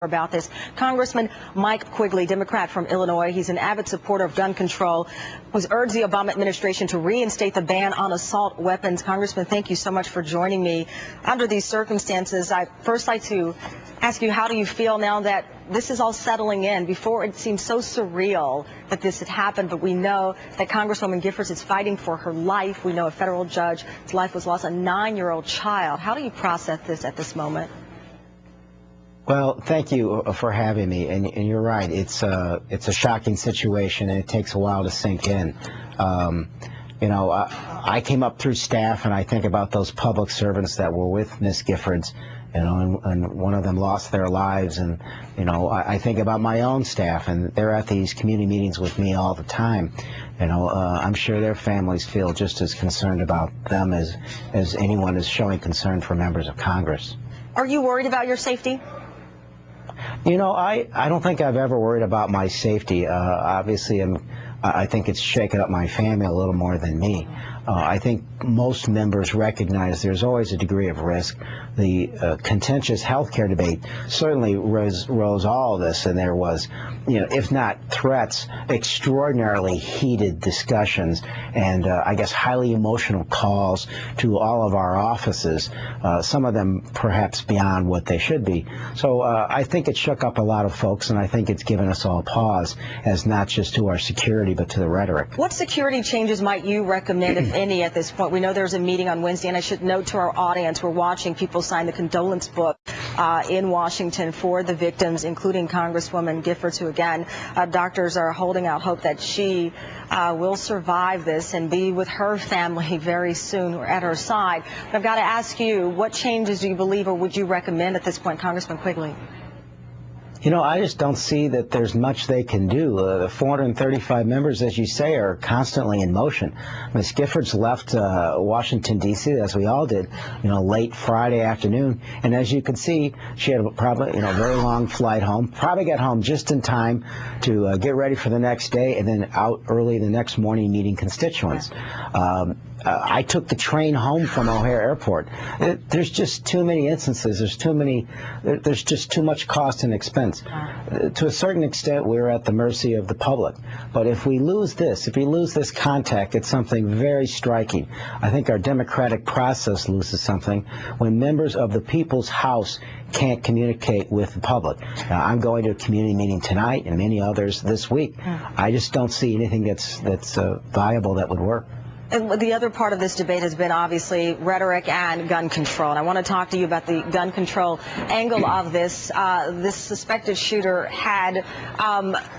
about this. Congressman Mike Quigley, Democrat from Illinois. He's an avid supporter of gun control, who's urged the Obama administration to reinstate the ban on assault weapons. Congressman, thank you so much for joining me. Under these circumstances, I'd first like to ask you, how do you feel now that this is all settling in? Before, it seemed so surreal that this had happened, but we know that Congresswoman Giffords is fighting for her life. We know a federal judge's life was lost, a 9-year-old child. How do you process this at this moment? Well, thank you for having me, and you're right. It's a shocking situation, and it takes a while to sink in. I came up through staff, and I think about those public servants that were with Miss Giffords, and one of them lost their lives, and I think about my own staff, and they're at these community meetings with me all the time. I'm sure their families feel just as concerned about them as anyone is showing concern for members of Congress. Are you worried about your safety? I don't think I've ever worried about my safety. Obviously, I think it's shaken up my family a little more than me. I think most members recognize there's always a degree of risk. The contentious health care debate certainly rose all of this, and there was, if not threats, extraordinarily heated discussions and I guess highly emotional calls to all of our offices, some of them perhaps beyond what they should be. So I think it shook up a lot of folks, and I think it's given us all pause, as not just to our security but to the rhetoric. What security changes might you recommend, if any, at this point? We know there's a meeting on Wednesday, and I should note to our audience, we're watching people sign the condolence book in Washington for the victims, including Congresswoman Giffords, who, again, doctors are holding out hope that she will survive this and be with her family very soon, or at her side. But I've got to ask you, what changes do you believe or would you recommend at this point, Congressman Quigley? I just don't see that there's much they can do. The 435 members, as you say, are constantly in motion. Ms. Giffords left Washington, D.C., as we all did, late Friday afternoon. And as you can see, she had probably, a very long flight home, probably got home just in time to get ready for the next day, and then out early the next morning meeting constituents. I took the train home from O'Hare Airport. There's just too many instances. There's just too much cost and expense. To a certain extent, we're at the mercy of the public. But if we lose this contact, it's something very striking. I think our democratic process loses something when members of the people's house can't communicate with the public. Now, I'm going to a community meeting tonight and many others this week. I just don't see anything that's viable that would work. And the other part of this debate has been obviously rhetoric and gun control. And I want to talk to you about the gun control angle of this. This suspected shooter had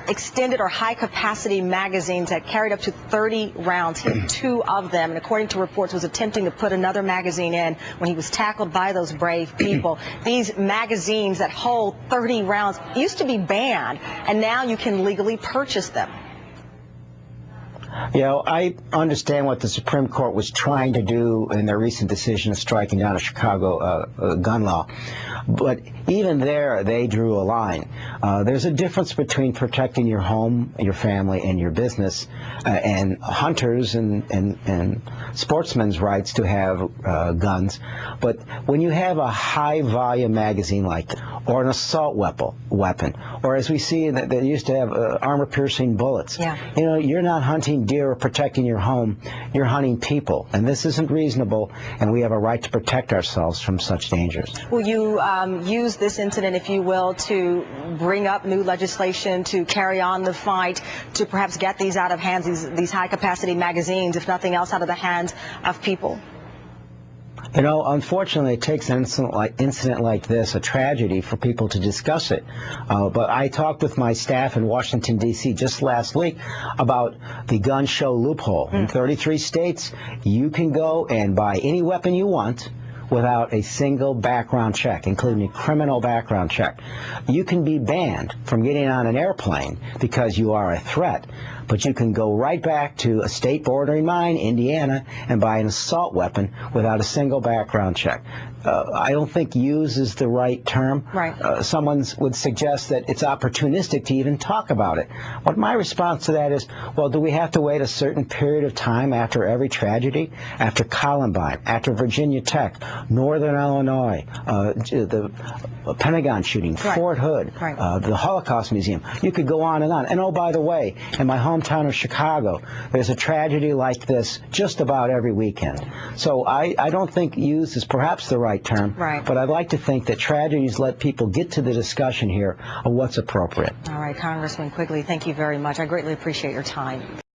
extended or high-capacity magazines that carried up to 30 rounds. He had 2 of them, and according to reports, was attempting to put another magazine in when he was tackled by those brave people. These magazines that hold 30 rounds used to be banned, and now you can legally purchase them. I understand what the Supreme Court was trying to do in their recent decision of striking down a Chicago gun law. But even there, they drew a line. There's a difference between protecting your home, your family, and your business, and hunters and sportsmen's rights to have guns. But when you have a high-volume magazine or an assault weapon, or as we see, they used to have armor-piercing bullets. You're not hunting deer or protecting your home. You're hunting people, and this isn't reasonable, and we have a right to protect ourselves from such dangers. Will you use this incident, if you will, to bring up new legislation to carry on the fight to perhaps get these out of hands, these high-capacity magazines, if nothing else, out of the hands of people? Unfortunately, it takes an incident like this, a tragedy, for people to discuss it. But I talked with my staff in Washington, D.C. just last week about the gun show loophole. In 33 states, you can go and buy any weapon you want without a single background check, including a criminal background check. You can be banned from getting on an airplane because you are a threat, but you can go right back to a state bordering mine, Indiana, and buy an assault weapon without a single background check. I don't think use is the right term. Right. Someone would suggest that it's opportunistic to even talk about it. But my response to that is, well, do we have to wait a certain period of time after every tragedy? After Columbine, after Virginia Tech, Northern Illinois, the Pentagon shooting, Right. Fort Hood, Right. The Holocaust Museum. You could go on and on. And oh, by the way, in my hometown of Chicago, there's a tragedy like this just about every weekend. So I don't think use is perhaps the right term, right. but I'd like to think that tragedies let people get to the discussion here of what's appropriate. All right, Congressman Quigley, thank you very much. I greatly appreciate your time.